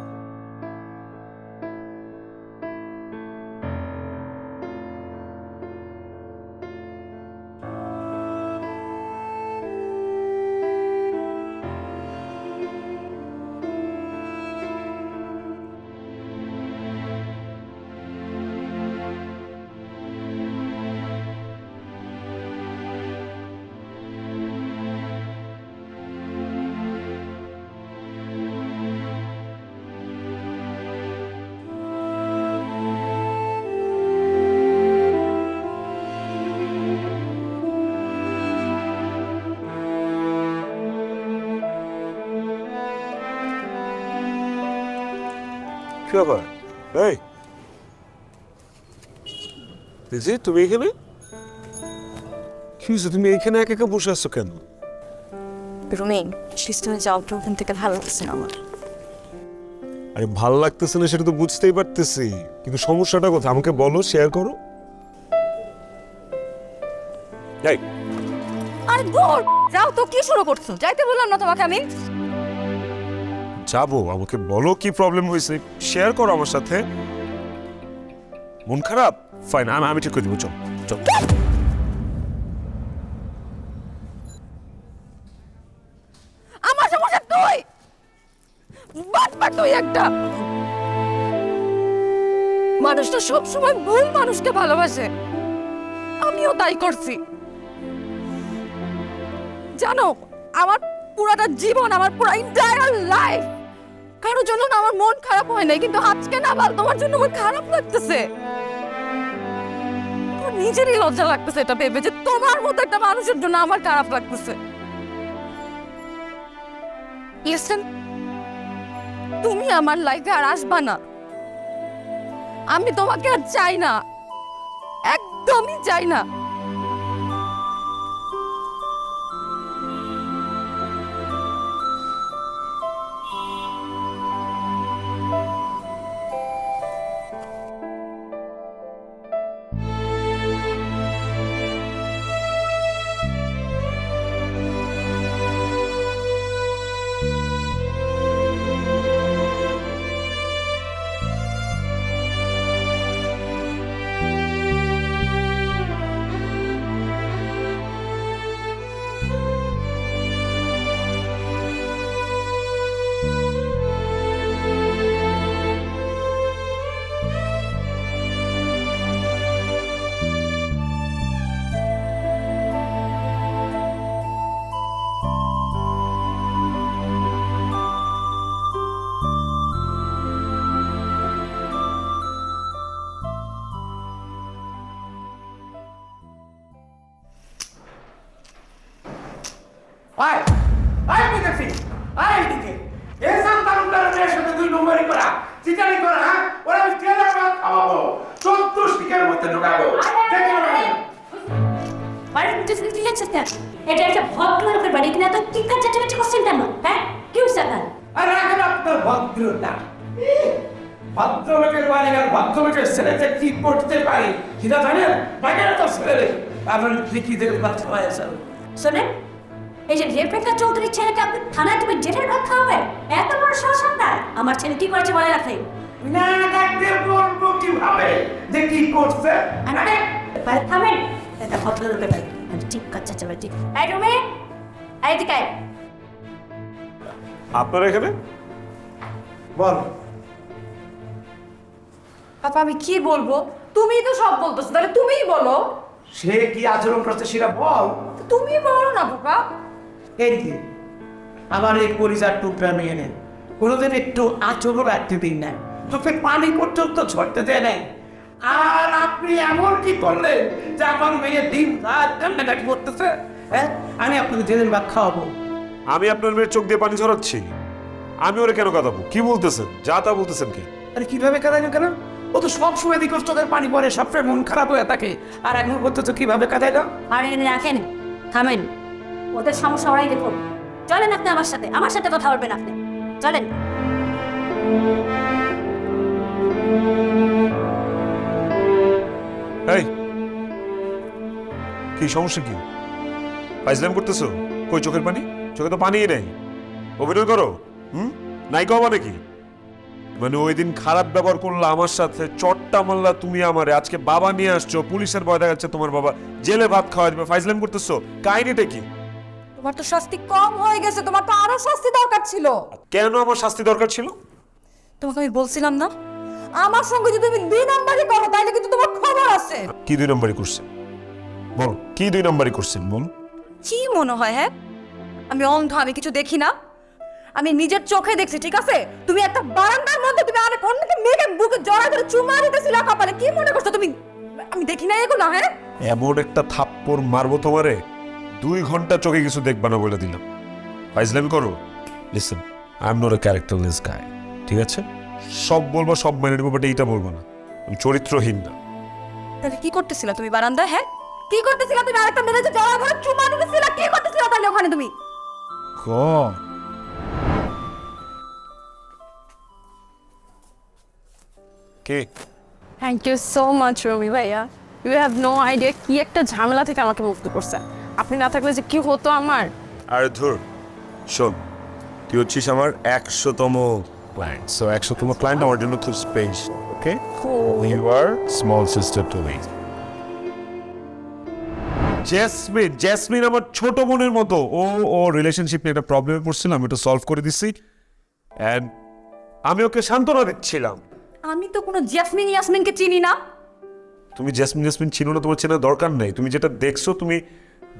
ব্যাপার? এই দিদি, তুমি এখানে কি হয়েছে? তুমি এখানে একা একা বসে আছো কেন? রুমি সিস্টেমে যাও তো, ওখান থেকে ভালো লাগছে না আমার। আরে ভালো লাগতেছে না সেটা তো বুঝতেই পারতেছি, কিন্তু সমস্যাটা কোথায় আমাকে বলো, শেয়ার করো। এই আরে দূর যাও তো, কি শুরু করছো? যাইতে বললাম না তোমাকে আমি? যাবো, আমাকে বলো কি প্রবলেম হয়েছে, শেয়ার করো আমার সাথে। মন খারাপ? ফাইন, আমি ঠিক করে দেবো, চল চল। আমার সমস্যা তুই বাটবার, তুই একটা মানুষটা সবসময় ভুল মানুষকে ভালোবাসে, আমিও তাই করছি। জানো, আমার পুরাটা জীবন, আমার পুরো এন্টায়ার লাইফ কারোর জন্য না আমার মন খারাপ হয় নাই, কিন্তু আজকে না বল তোমার জন্য আমার খারাপ লাগতেছে। তোর নিজেরই লজ্জা লাগতেছে এটা ভেবে যে তোমার মতো একটা মানুষের জন্য আমার খারাপ লাগতেছে। লিসেন, তুমি আমার লাইফে আর আসবা না, আমি তোমাকে আর চাই না, একদমই চাই না। আয় আয় বুঝেছি, আয় এদিকে। এই সন্তানটার মেয়ের সাথে তুই নম্বরই করা, চিটারি করা, হ্যাঁ? ওরা আমি ট্রেলার ভাত খাওয়াবো, 14 টিকের মধ্যে ঢোকাবো। দেখে নেবেন। এটা একটা ভদ্রলোকের বাড়ি, কিনা তো কি কাজ চাচামেচি করছেন কেন? হ্যাঁ, কি হয়েছে আপনার? আর রাখেন আপনার ভদ্রতা। ভদ্রলোকের বাড়ি আর ভদ্রলোকের ছেলেতে কি করতে পারে সেটা জানেন? বাগের তো ছেলে আপনার লিখিদের বাচ্চা হয়েছে। শোনেন, এই যে রেফেকা চৌধুরীর ছেলেকে আপনি থানায় তুমি জেলের ভাত খাওয়াবেন? এত বড় সাহস আপনার? আমার ছেলে কি করেছে বলে রাখেন। না দেখতে বলবো কিভাবে যে কি করছে? আরে থামেন, এটা ভদ্রলোকের বাড়ি, ঠিক কাজ চাচামেচি। এই রুমে, এই দিকে আপনারা এখানে বল। পাপা আমি কি বলবো? তুমিই তো সব বলতেছো, তাহলে তুমিই বলো। সে কি আচরণ করছে সেটা বল। তুমি বলো না পাপা। এই যে আমার এই পরিচার টুকরা মেয়ে নেন, কোনোদিন একটু আচরণ রাখতে দিন না, তোকে পানি পর্যন্ত ছড়তে দেয় নাই। আর আপনি এমন কি করলেন যে আমার মেয়ে দিন রাত কান্নাকাটি করতেছে? হ্যাঁ, আমি আপনাকে জেলের ভাত খাওয়াবো। আমি আপনার মেয়ের চোখ দিয়ে পানি ঝরাচ্ছি? আমি ওরে কেন কাঁদাবো? কি বলতেছেন? যা তা বলতেছেন কি? আরে কিভাবে কাঁদাইলো কেন? ও তো সব সময় দিকে চোখের পানি পড়ে, সবসময় মন খারাপ হয়ে থাকে, আর এখন বলতেছো কিভাবে কাঁদাইলো? আর এনে রাখেন, থামেন, ওদের সমস্যা ওরাই দেখুন। চলেন আপনি আমার সাথে কথা বলবেন আপনি, চলেন। এই কি সমস্যা? কি ফাইজলাম করতেছো? কই চোখের পানি? চোখে তো পানিই নেই, অভিনয় করো। নাই কবা নাকি? মানে ওই দিন খারাপ ব্যবহার করলো আমার সাথে, চট্টা মারলা তুমি আমারে, আজকে বাবা নিয়ে আসছো, পুলিশের ভয় দেখাচ্ছে তোমার বাবা, জেলে ভাত খাওয়া দিবে, ফাইজলাম করতেছো, কাহিনীটা কি? তোমার তো শাস্তি কম হয়ে গেছে, তোমার তো আরো শাস্তি দরকার ছিল। কেন আমার শাস্তি দরকার ছিল? তোমাকে আমি বলছিলাম না, আমার সঙ্গে যদি তুমি 2 নাম্বারই করো তাহলে কিন্তু তোমার খবর আছে। কি 2 নাম্বারই করছে? বল, কি 2 নাম্বারই করছেন বল। কি মনে হয়? হ্যাঁ, আমি অন্ধ, আমি কিছু দেখি না? আমি নিজের চোখে দেখছি, ঠিক আছে? তুমি একটা বারান্দার মধ্যে তুমি আরেক অন্যকে মেয়েকে বুকে জড়ায় ধরে চুমা দিতেছিলা কপালে, কি মনে করছো তুমি আমি দেখি না এগুলো? হ্যাঁ, এমন একটা থাপ্পড় মারবো তোমারে, 2 ঘন্টা চোখে কিছু দেখবা না বলে দিলাম। ফাইজলামি করো? Listen, I am not a characterless guy, ঠিক আছে? সব বলবো, সব মেনে নেবো, বাট এইটা বলবো না। আমি চরিত্রহীন না। তাহলে কি করতেছিলা তুমি বারান্দায়? হ্যাঁ, কি করতেছিলা তুমি? আরেকটা মেরে যে যাওয়ার ঘরে চুমা দিতেছিলা, কি করতেছিলা তাহলে ওখানে তুমি? কে? থ্যাংক ইউ সো মাচ রমি ভাইয়া, ইউ হ্যাভ নো আইডিয়া কি একটা ঝামেলা থেকে আমাকে মুক্ত করছে। আপনি না থাকলে যে কি হতো আমার। আরে ধুর, শোন, তুই হচ্ছিস আমার 100তম ক্লায়েন্ট। সো 100তম ক্লায়েন্ট আমার জন্য খুব special. Okay, you are small sister to me. Jasmine আমার ছোট বোনের মতো। ও রিলেশনশিপ নিয়ে একটা প্রবলেমে পড়ছিল, আমি ওটা সলভ করে দিচ্ছি। অ্যান্ড আমি ওকে সান্ত্বনা দিচ্ছিলাম। আমি তো কোনো জেসমিন ইয়াসমিনকে চিনি না। তুমি জেসমিন চিনো না, তোমার চেনার দরকার নেই। তুমি যেটা দেখছো, তুমি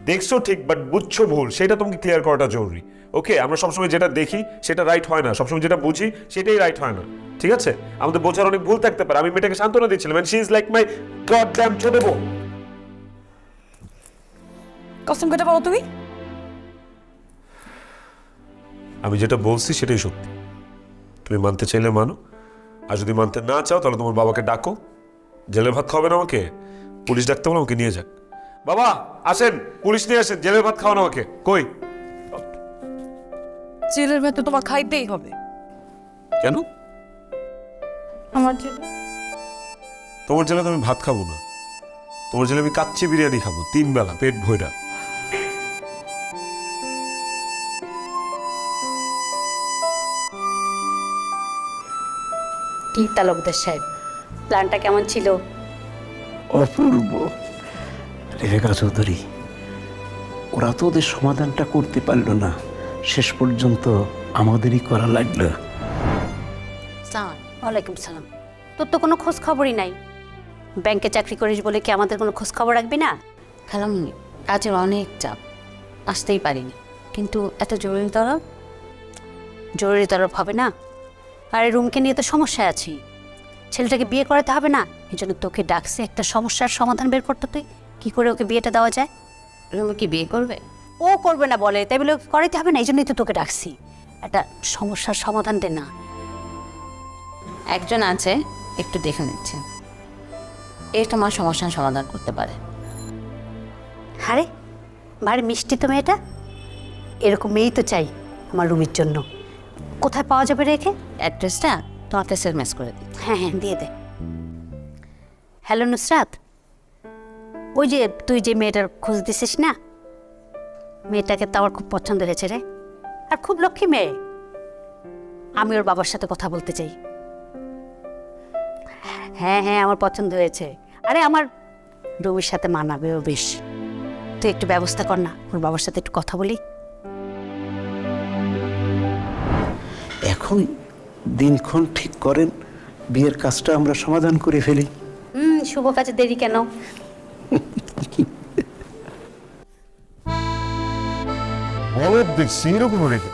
দেখছো ঠিক, বাট বুঝছো ভুল, সেটা তোমাকে ক্লিয়ার করাটা জরুরি। ওকে, আমরা সবসময় যেটা দেখি সেটা রাইট হয় না, সবসময় যেটা বুঝি সেটাই রাইট হয় না। ঠিক আছে, আমাদের বোঝার অনেক ভুল থাকতে পারে। আমি মেয়েটাকে সান্ত্বনা দিচ্ছিলাম, and she is like my God damn ছোট বোন। কসম কেটে বলো তুমি। আমি যেটা বলছি সেটাই সত্যি। তুমি মানতে চাইলে মানো, আর যদি মানতে না চাও তাহলে তোমার বাবাকে ডাকো। জেলের ভাত খাওয়াবেন আমাকে, পুলিশ ডাকতে বলো, আমাকে নিয়ে যাক। বাবা আসেন, পুলিশ নিয়ে আসেন, জেলের ভাত খাওয়ানো আমাকে। কই? জেলের ভাত তো তোমার খাইতেই হবে। কেন? আমার জন্য তোমার জেলে তো আমি ভাত খাবো না, তোমার জেলে আমি কাচ্চি বিরিয়ানি খাবো 3 বেলা পেট ভইরা। কি তালুকদার সাহেব, প্ল্যানটা কেমন ছিল? অপূর্ব। রেবেকা চৌধুরী, ওরা তো ওদের সমাধানটা করতে পারলো না, শেষ পর্যন্ত আমাদেরই করা লাগলো। ওয়ালাইকুম সালাম। তোর তো কোনো খোঁজ খবরই নাই। ব্যাংকে চাকরি করিস বলে কি আমাদের কোনো খোঁজ খবর রাখবি না? খালামনি, কাজের অনেক চাপ, আসতেই পারিনি। কিন্তু এত জরুরি তরফ। জরুরি তরফ হবে না? আরে রুমকে নিয়ে তো সমস্যায় আছি, ছেলেটাকে বিয়ে করাতে হবে না, এই জন্য তোকে ডাকছে একটা সমস্যার সমাধান বের করতে। তুই কী করে ওকে বিয়েটা দেওয়া যায়? রুমে কি বিয়ে করবে? ও করবে না বলে, তাই বলে ওকে করাইতে হবে না, এই জন্যই তো তোকে ডাকছি। একটা সমস্যার সমাধান দে না। একজন আছে, একটু দেখে নিচ্ছে, এটা আমার সমস্যার সমাধান করতে পারে। আরে ভারী মিষ্টি তো মেয়েটা, এরকম মেয়েই তো চাই আমার রুমের জন্য। কোথায় পাওয়া যাবে রেখে? অ্যাড্রেসটা তোমাকে এসএমএস করে দিই। হ্যাঁ হ্যাঁ দিয়ে দে। হ্যালো নুসরাত, ওই যে তুই যে মেয়েটার খোঁজ দিছিস না, মেয়েটাকে তো আমার খুব পছন্দ হয়েছে রে, আর খুব লক্ষ্মী মেয়ে। আমি ওর বাবার সাথে কথা বলতে চাই। হ্যাঁ হ্যাঁ আমার পছন্দ হয়েছে। আরে আমার রুমের সাথে মানাবেও বেশ। তুই একটু ব্যবস্থা কর না, ওর বাবার সাথে একটু কথা বলি। এখন দিনক্ষণ ঠিক করেন, বিয়ের কাজটা আমরা সমাধান করে ফেলি। শুভ কাজে দেরি কেন? বলদ দেখছি এরকম রেখে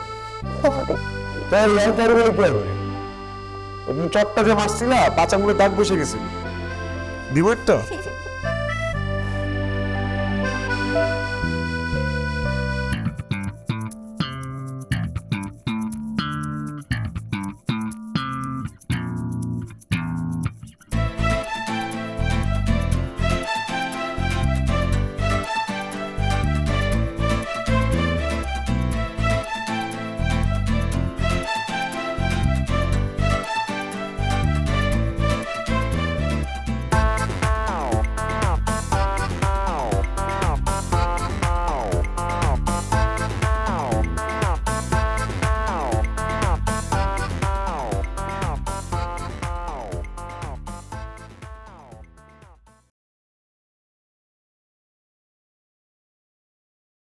চটটা যে মারছি না, 5 আঙুলে দাগ বসে গেছে। দিব একটা?